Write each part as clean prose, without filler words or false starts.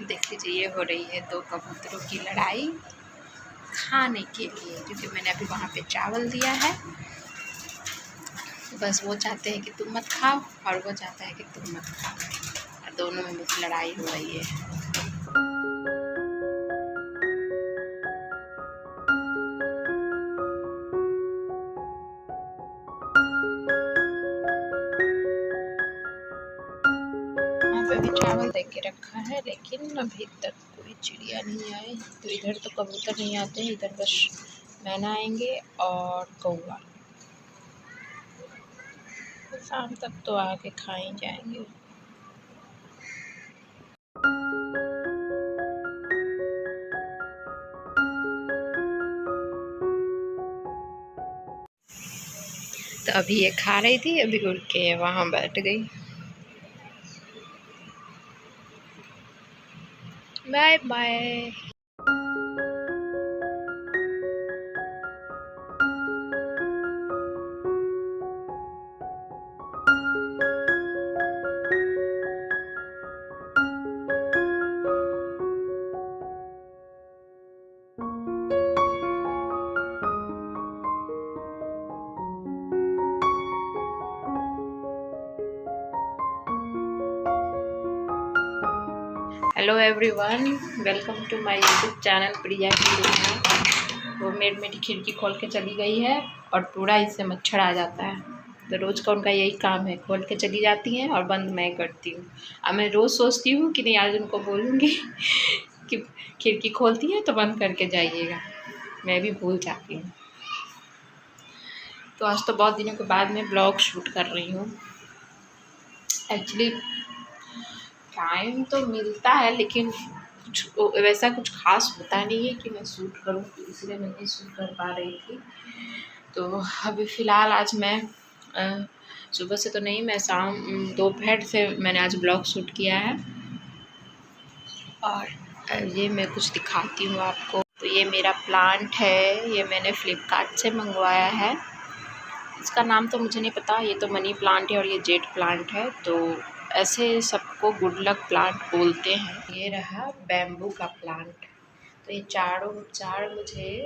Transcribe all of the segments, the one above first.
देख लीजिए, ये हो रही है दो कबूतरों की लड़ाई खाने के लिए, क्योंकि मैंने अभी वहाँ पे चावल दिया है। तो बस वो चाहते हैं कि तुम मत खाओ और वो चाहता है कि तुम मत खाओ, और दोनों में बस लड़ाई हो रही है। अभी चावल दे के रखा है, लेकिन अभी तक कोई चिड़िया नहीं आई। तो इधर तो कबूतर नहीं आते हैं, इधर बस मैना आएंगे और कौवा। तो शाम तक तो आके खा ही जाएंगे। तो अभी ये खा रही थी, अभी उड़ के वहाँ बैठ गई। Bye bye. Hello everyone, welcome to my YouTube channel Priya की दुनिया। वो मेरी खिड़की खोल के चली गई है और पूरा इससे मच्छर आ जाता है। तो रोज़ का उनका यही काम है, खोल के चली जाती हैं और बंद मैं करती हूँ। अब मैं रोज़ सोचती हूँ कि नहीं, आज उनको बोलूँगी कि खिड़की खोलती है तो बंद करके जाइएगा। मैं भी भूल जाती हूँ। तो आज तो बहुत दिनों के बाद मैं ब्लॉग शूट कर रही हूँ। एक्चुअली टाइम तो मिलता है, लेकिन कुछ वैसा कुछ खास होता नहीं है कि मैं शूट करूँ, तो इसलिए मैं नहीं शूट कर पा रही थी। तो अभी फ़िलहाल आज मैं सुबह से तो नहीं, मैं शाम दोपहर से मैंने आज ब्लॉग शूट किया है। और ये मैं कुछ दिखाती हूँ आपको। तो ये मेरा प्लांट है, ये मैंने फ्लिपकार्ट से मंगवाया है। इसका नाम तो मुझे नहीं पता, ये तो मनी प्लांट है और ये जेट प्लांट है। तो ऐसे सबको गुड लक प्लांट बोलते हैं। ये रहा बैम्बू का प्लांट। तो ये चार मुझे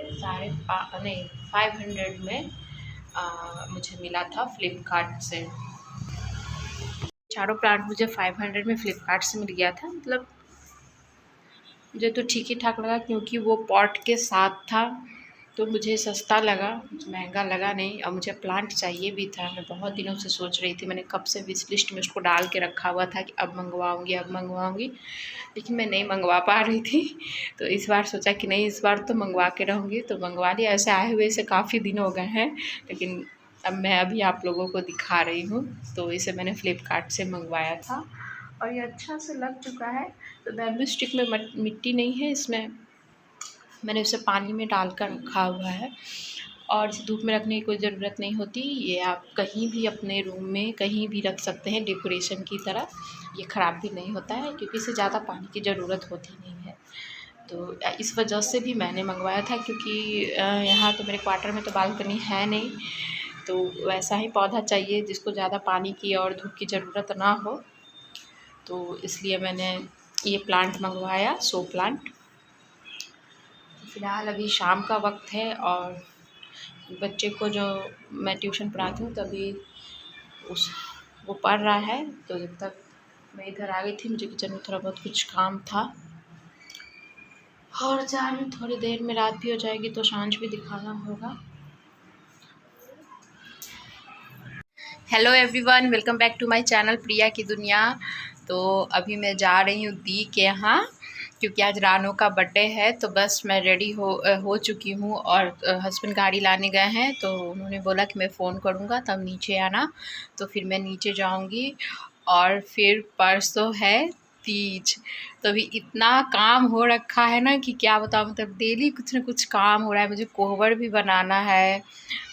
500 में मुझे मिला था फ्लिपकार्ट से। चारों प्लांट मुझे 500 में फ्लिपकार्ट से मिल गया था। मतलब मुझे तो ठीक ही ठाक लगा, क्योंकि वो पॉट के साथ था तो मुझे सस्ता लगा, महंगा लगा नहीं। और मुझे प्लांट चाहिए भी था, मैं बहुत दिनों से सोच रही थी। मैंने कब से विश लिस्ट में उसको डाल के रखा हुआ था कि अब मंगवाऊंगी, लेकिन मैं नहीं मंगवा पा रही थी। तो इस बार सोचा कि नहीं, इस बार तो मंगवा के रहूँगी, तो मंगवा लिया। ऐसे आए हुए से काफ़ी दिन हो गए हैं, लेकिन अब मैं अभी आप लोगों को दिखा रही हूँ। तो इसे मैंने फ्लिपकार्ट से मंगवाया था और ये अच्छा से लग चुका है। तो बैम्बू स्टिक में मिट्टी नहीं है, इसमें मैंने उसे पानी में डालकर रखा हुआ है और इसे धूप में रखने की कोई ज़रूरत नहीं होती। ये आप कहीं भी अपने रूम में कहीं भी रख सकते हैं डेकोरेशन की तरह। ये ख़राब भी नहीं होता है, क्योंकि इसे ज़्यादा पानी की ज़रूरत होती नहीं है। तो इस वजह से भी मैंने मंगवाया था, क्योंकि यहाँ तो मेरे क्वार्टर में तो बालकनी है नहीं, तो वैसा ही पौधा चाहिए जिसको ज़्यादा पानी की और धूप की ज़रूरत ना हो। तो इसलिए मैंने ये प्लांट मंगवाया, शो प्लांट। फ़िलहाल अभी शाम का वक्त है और बच्चे को जो मैं ट्यूशन पढ़ाती हूँ तभी वो पढ़ रहा है। तो जब तक मैं इधर आ गई थी, मुझे किचन में थोड़ा बहुत कुछ काम था। और जाने थोड़ी देर में रात भी हो जाएगी तो सांझ भी दिखाना होगा। Hello everyone, welcome back to my channel Priya की दुनिया। तो अभी मैं जा रही हूँ दी के यहाँ, क्योंकि आज रानो का बर्थडे है। तो बस मैं रेडी हो चुकी हूँ और हस्बैंड गाड़ी लाने गए हैं। तो उन्होंने बोला कि मैं फ़ोन करूँगा तब नीचे आना। तो फिर मैं नीचे जाऊँगी। और फिर परसों है तीज। तो अभी इतना काम हो रखा है ना कि क्या बताऊँ। मतलब डेली कुछ ना कुछ काम हो रहा है। मुझे कोहबर भी बनाना है,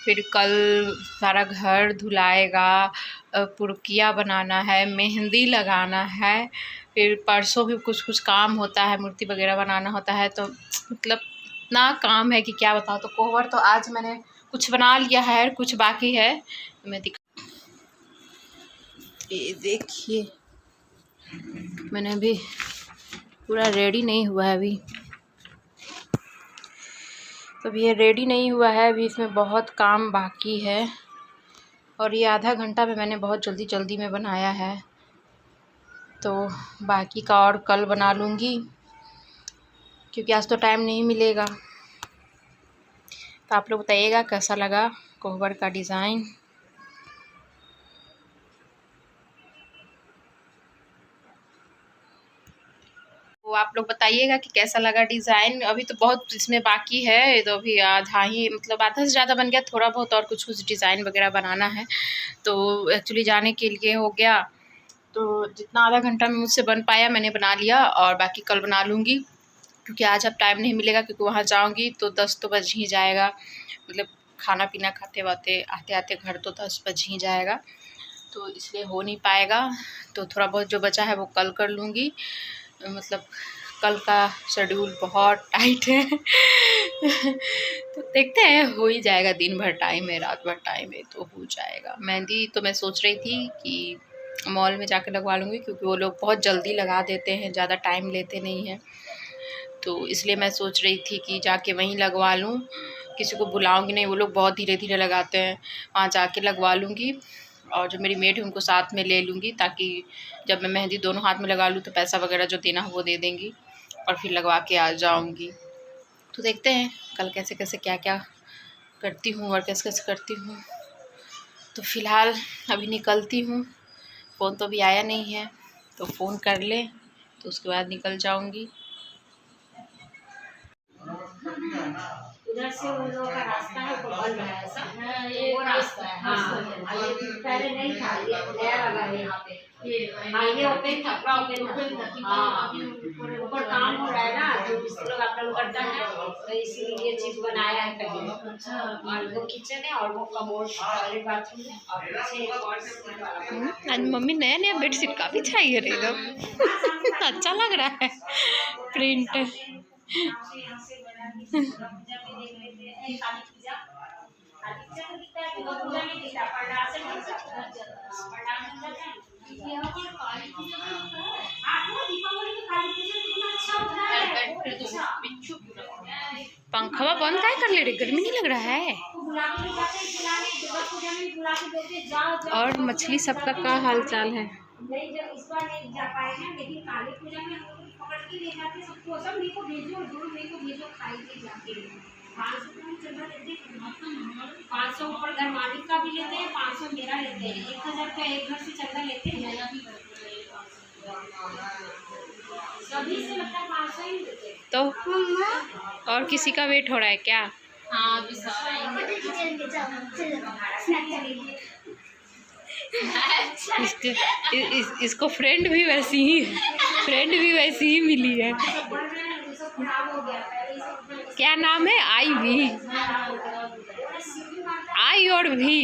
फिर कल सारा घर धुलाएगा, पुरुकिया बनाना है, मेहंदी लगाना है, फिर परसों भी कुछ काम होता है, मूर्ति वगैरह बनाना होता है। तो मतलब इतना काम है कि क्या बताऊँ। तो कोहबर तो आज मैंने कुछ बना लिया है, कुछ बाकी है। मैं ये देखिए, मैंने अभी पूरा रेडी नहीं हुआ है अभी। तो अभी ये रेडी नहीं हुआ है, अभी इसमें बहुत काम बाकी है। और ये आधा घंटा में मैंने बहुत जल्दी जल्दी में बनाया है, तो बाकी का और कल बना लूँगी क्योंकि आज तो टाइम नहीं मिलेगा। तो आप लोग बताइएगा कैसा लगा कोहबर का डिज़ाइन। तो आप लोग बताइएगा कि कैसा लगा डिज़ाइन। अभी तो बहुत इसमें बाकी है, तो अभी आधा ही, मतलब आधा से ज़्यादा बन गया, थोड़ा बहुत और कुछ कुछ डिज़ाइन वगैरह बनाना है। तो एक्चुअली जाने के लिए हो गया, तो जितना आधा घंटा में मुझसे बन पाया मैंने बना लिया, और बाकी कल बना लूँगी क्योंकि आज अब टाइम नहीं मिलेगा, क्योंकि वहाँ जाऊँगी तो 10 तो बज ही जाएगा। मतलब खाना पीना खाते वाते आते आते घर तो 10 बज ही जाएगा, तो इसलिए हो नहीं पाएगा। तो थोड़ा बहुत जो बचा है वो कल कर लूँगी। मतलब कल का शेड्यूल बहुत टाइट है तो देखते हैं, हो ही जाएगा। दिन भर टाइम है, रात भर टाइम है, तो हो जाएगा। मेहंदी तो मैं सोच रही थी कि मॉल में जाकर लगवा लूँगी, क्योंकि वो लोग बहुत जल्दी लगा देते हैं, ज़्यादा टाइम लेते नहीं हैं। तो इसलिए मैं सोच रही थी कि जाके वहीं लगवा लूँ, किसी को बुलाऊँगी नहीं, वो लोग बहुत धीरे धीरे लगाते हैं। वहाँ जाके लगवा लूँगी, और जो मेरी मेड है उनको साथ में ले लूँगी, ताकि जब मैं मेहंदी दोनों हाथ में लगा लूँ तो पैसा वगैरह जो देना हो वो दे देंगी, और फिर लगवा के आ जाऊँगी। तो देखते हैं कल कैसे कैसे क्या क्या करती हूँ और कैसे कैसे करती हूँ। तो फ़िलहाल अभी निकलती हूँ। फ़ोन तो अभी आया नहीं है, तो फ़ोन कर ले तो उसके बाद निकल जाऊँगी। उधर से उन लोगों का रास्ता है, तो बन रहा है ऐसा। ये वो रास्ता है, हाँ। ये पहले नहीं था, ये नया लगा है यहाँ पे। हाँ, ये ओपन था, पूरा ओपन था। हाँ, ऊपर काम हो रहा है ना, तो इस लोग अपलोड करता है, तो इसीलिए ये चीज बनाया है पहले। अच्छा, और वो किचन है और वो कमोड टॉयलेट बाथरूम है, और पीछे एक और सीट वाला। आज मम्मी नया नया बेडशीट का भी चाहिए रे एकदम अच्छा लग रहा है प्रिंट। पंखा बंद काय कर ले रे, गर्मी नहीं लग रहा है। और मछली सबका क्या हाल चाल है। नहीं, जब इस बार नहीं जा पाए हैं, लेकिन काली पूजा में हम लोग पकड़ के ले जाते सबको, सब मेरे को भेजो, दोनों मेरे को भेजो, खाई के जाके 500 का चंदा लेते हैं। 500 ऊपर घर मालिक का भी लेते हैं, 500 मेरा लेते हैं, 1000 का एक घर से चंदा लेते हैं। सभी से मतलब 500 ही लेते हैं। तो और किसी का वेट हो रहा है क्या। हाँ, इसको फ्रेंड भी वैसी ही मिली है। क्या नाम है। आई भी, आई और भी।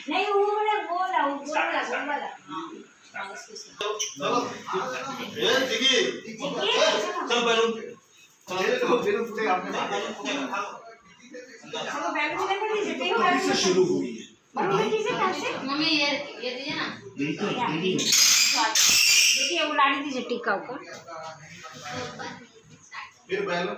नहीं, वो बोला शुरू हुई है। मम्मी ये दीजिए ना, देखिए वो लाड़ी दीजिए टिक्का को। फिर बैलो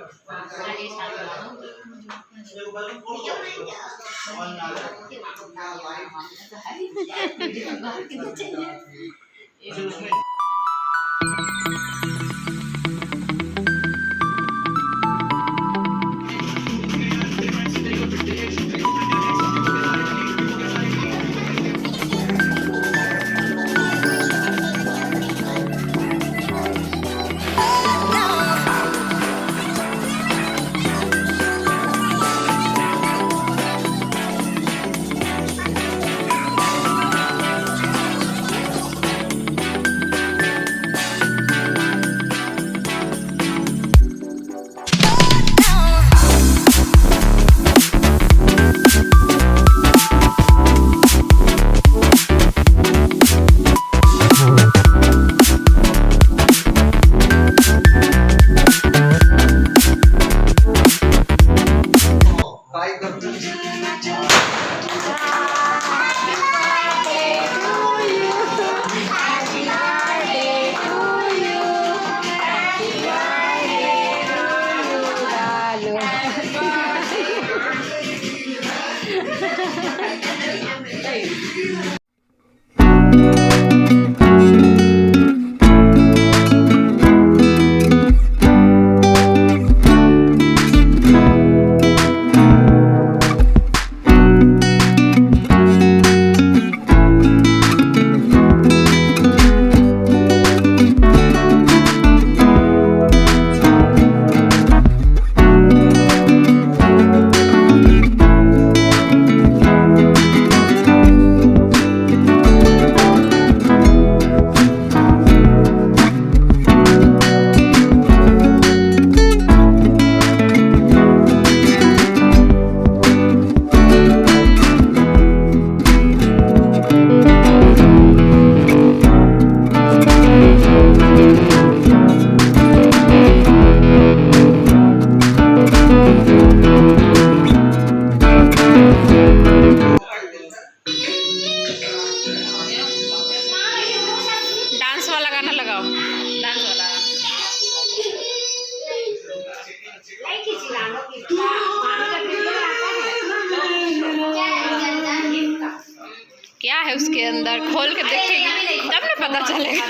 क्या है उसके अंदर, खोल के देखेंगे तब ना पता चलेगा।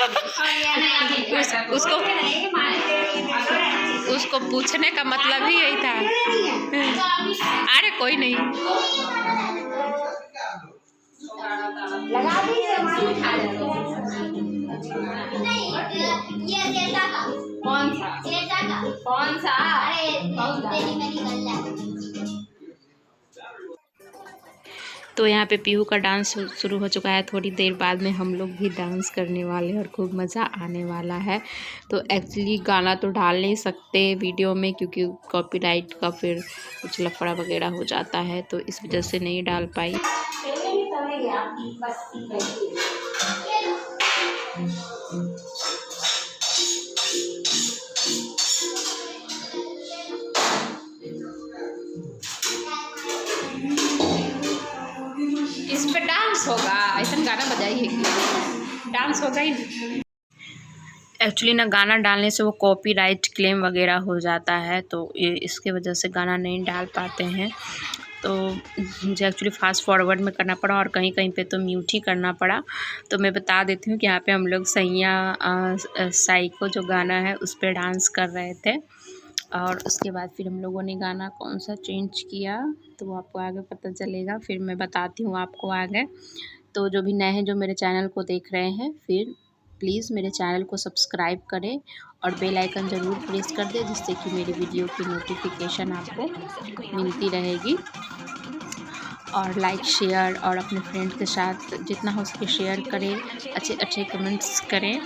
उसको पूछने का मतलब ही यही था। अरे कोई नहीं, लगा दीजिए। कौन सा? तो यहाँ पे पीहू का डांस शुरू हो चुका है। थोड़ी देर बाद में हम लोग भी डांस करने वाले हैं और खूब मज़ा आने वाला है। तो एक्चुअली गाना तो डाल नहीं सकते वीडियो में क्योंकि कॉपीराइट का फिर कुछ लफड़ा वगैरह हो जाता है, तो इस वजह से नहीं डाल पाई। इस पे डांस होगा, ऐसा गाना बजाइए कि डांस होगा ही नहीं। एक्चुअली ना गाना डालने से वो कॉपीराइट क्लेम वगैरह हो जाता है, तो ये इसके वजह से गाना नहीं डाल पाते हैं। तो मुझे एक्चुअली फास्ट फॉरवर्ड में करना पड़ा और कहीं कहीं पे तो म्यूट ही करना पड़ा। तो मैं बता देती हूँ कि यहाँ पे हम लोग सैया साइको जो गाना है उस पर डांस कर रहे थे, और उसके बाद फिर हम लोगों ने गाना कौन सा चेंज किया तो वो आपको आगे पता चलेगा, फिर मैं बताती हूँ आपको आगे। तो जो भी नए हैं जो मेरे चैनल को देख रहे हैं, फिर प्लीज़ मेरे चैनल को सब्सक्राइब करें और बेल आइकन ज़रूर प्रेस कर दें, जिससे कि मेरी वीडियो की नोटिफिकेशन आपको मिलती रहेगी। और लाइक शेयर और अपने फ्रेंड के साथ जितना हो सके शेयर करें, अच्छे अच्छे कमेंट्स करें।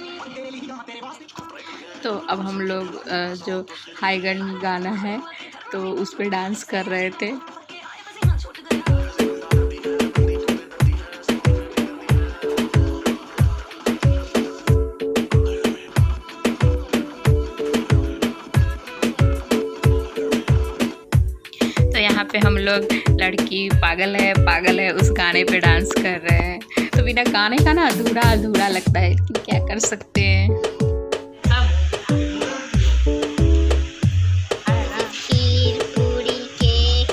तो अब हम लोग जो हाई गन गाना है तो उस पर डांस कर रहे थे। तो यहाँ पे हम लोग लड़की पागल है उस गाने पे डांस कर रहे हैं। तो बिना गाने का ना अधूरा अधूरा लगता है, लेकिन क्या कर सकते हैं। खीर पूरी केक